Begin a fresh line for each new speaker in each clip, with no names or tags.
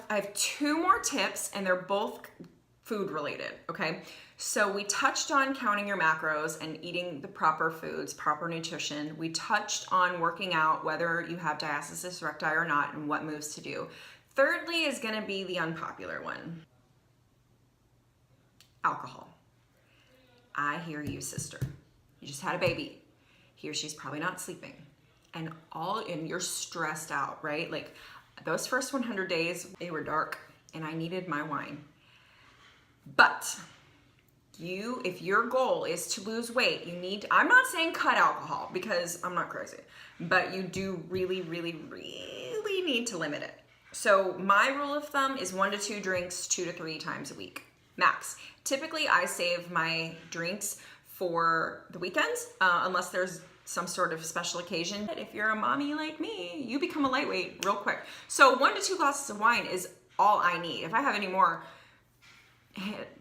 I have two more tips, and they're both food related, okay? So we touched on counting your macros and eating the proper foods, proper nutrition. We touched on working out, whether you have diastasis recti or not, and what moves to do. Thirdly is gonna be the unpopular one. Alcohol. I hear you, sister. You just had a baby. He or she's probably not sleeping. And you're stressed out, right? Like those first 100 days, they were dark and I needed my wine. But if your goal is to lose weight, I'm not saying cut alcohol because I'm not crazy, but you do really, really, really need to limit it. So my rule of thumb is 1 to 2 drinks 2 to 3 times a week, max. Typically I save my drinks for the weekends, unless there's some sort of special occasion. But if you're a mommy like me, you become a lightweight real quick. So 1 to 2 glasses of wine is all I need. If I have any more,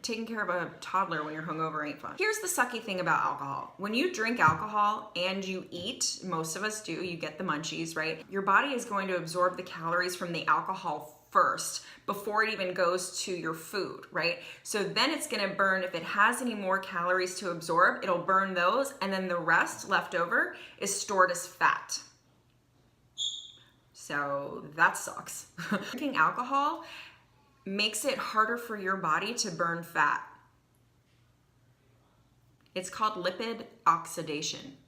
taking care of a toddler when you're hungover ain't fun. Here's the sucky thing about alcohol. When you drink alcohol and you eat, most of us do, you get the munchies, right? Your body is going to absorb the calories from the alcohol first before it even goes to your food, right? So then it's gonna burn, if it has any more calories to absorb, it'll burn those, and then the rest left over is stored as fat. So that sucks. Drinking alcohol makes it harder for your body to burn fat. It's called lipid oxidation,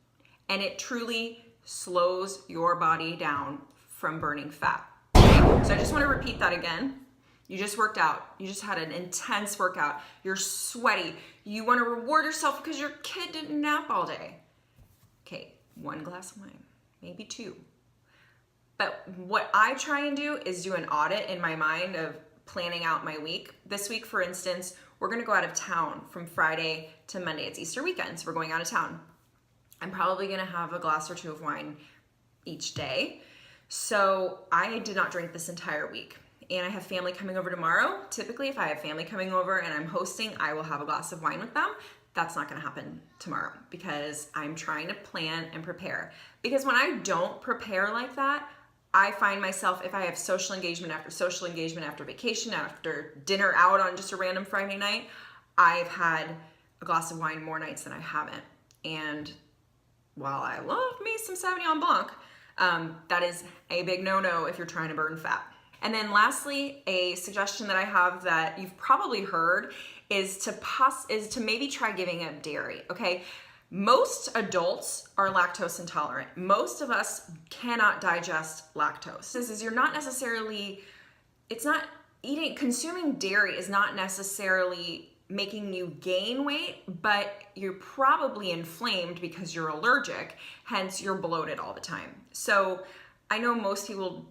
and it truly slows your body down from burning fat. Okay? So I just want to repeat that again. You just worked out. You just had an intense workout. You're sweaty. You want to reward yourself because your kid didn't nap all day. Okay, 1 glass of wine, maybe 2. But what I try and do is do an audit in my mind of planning out my week. This week, for instance, we're gonna go out of town from Friday to Monday. It's Easter weekend, so we're going out of town. I'm probably gonna have a glass or 2 of wine each day. So I did not drink this entire week. And I have family coming over tomorrow. Typically, if I have family coming over and I'm hosting, I will have a glass of wine with them. That's not gonna happen tomorrow because I'm trying to plan and prepare. Because when I don't prepare like that, I find myself, if I have social engagement after vacation, after dinner out on just a random Friday night, I've had a glass of wine more nights than I haven't. And while I love me some Sauvignon Blanc, that is a big no-no if you're trying to burn fat. And then lastly, a suggestion that I have that you've probably heard is to maybe try giving up dairy, okay? Most adults are lactose intolerant. Most of us cannot digest lactose. This is consuming dairy is not necessarily making you gain weight, but you're probably inflamed because you're allergic, hence you're bloated all the time. So I know most people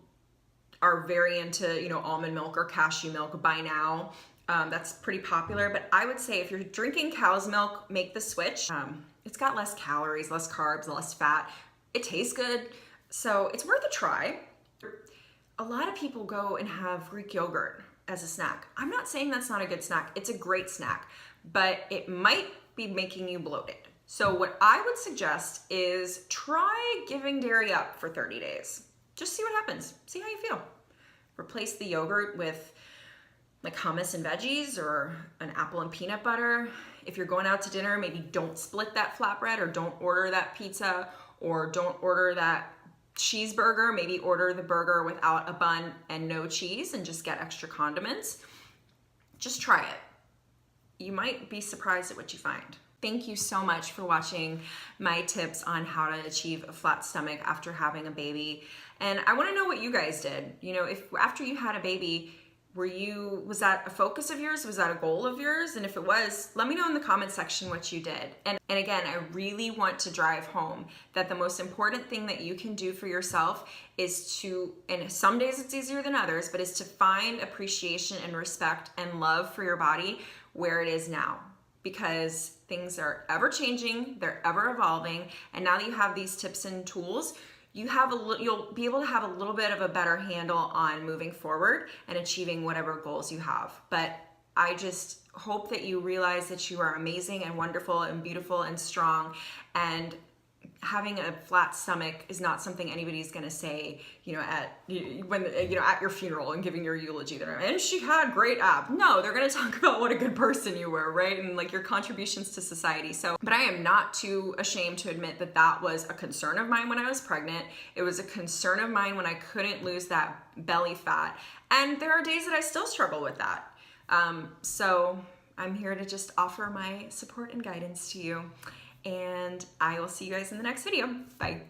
are very into, almond milk or cashew milk by now. That's pretty popular, but I would say if you're drinking cow's milk, make the switch. It's got less calories, less carbs, less fat. It tastes good, so it's worth a try. A lot of people go and have Greek yogurt as a snack. I'm not saying that's not a good snack. It's a great snack, but it might be making you bloated. So what I would suggest is try giving dairy up for 30 days. Just see what happens. See how you feel. Replace the yogurt with like hummus and veggies or an apple and peanut butter. If you're going out to dinner, maybe don't split that flatbread or don't order that pizza or don't order that cheeseburger. Maybe order the burger without a bun and no cheese and just get extra condiments. Just try it. You might be surprised at what you find. Thank you so much for watching my tips on how to achieve a flat stomach after having a baby. And I wanna know what you guys did. If after you had a baby, was that a focus of yours? Was that a goal of yours? And if it was, let me know in the comment section what you did. And again, I really want to drive home that the most important thing that you can do for yourself is to, and some days it's easier than others, but is to find appreciation and respect and love for your body where it is now. Because things are ever changing, they're ever evolving, and now that you have these tips and tools, you'll be able to have a little bit of a better handle on moving forward and achieving whatever goals you have. But I just hope that you realize that you are amazing and wonderful and beautiful and strong, and having a flat stomach is not something anybody's going to say, at your funeral and giving your eulogy there. And she had great abs. No, they're going to talk about what a good person you were, right? And like your contributions to society. So, but I am not too ashamed to admit that that was a concern of mine when I was pregnant. It was a concern of mine when I couldn't lose that belly fat. And there are days that I still struggle with that. So I'm here to just offer my support and guidance to you. And I will see you guys in the next video. Bye.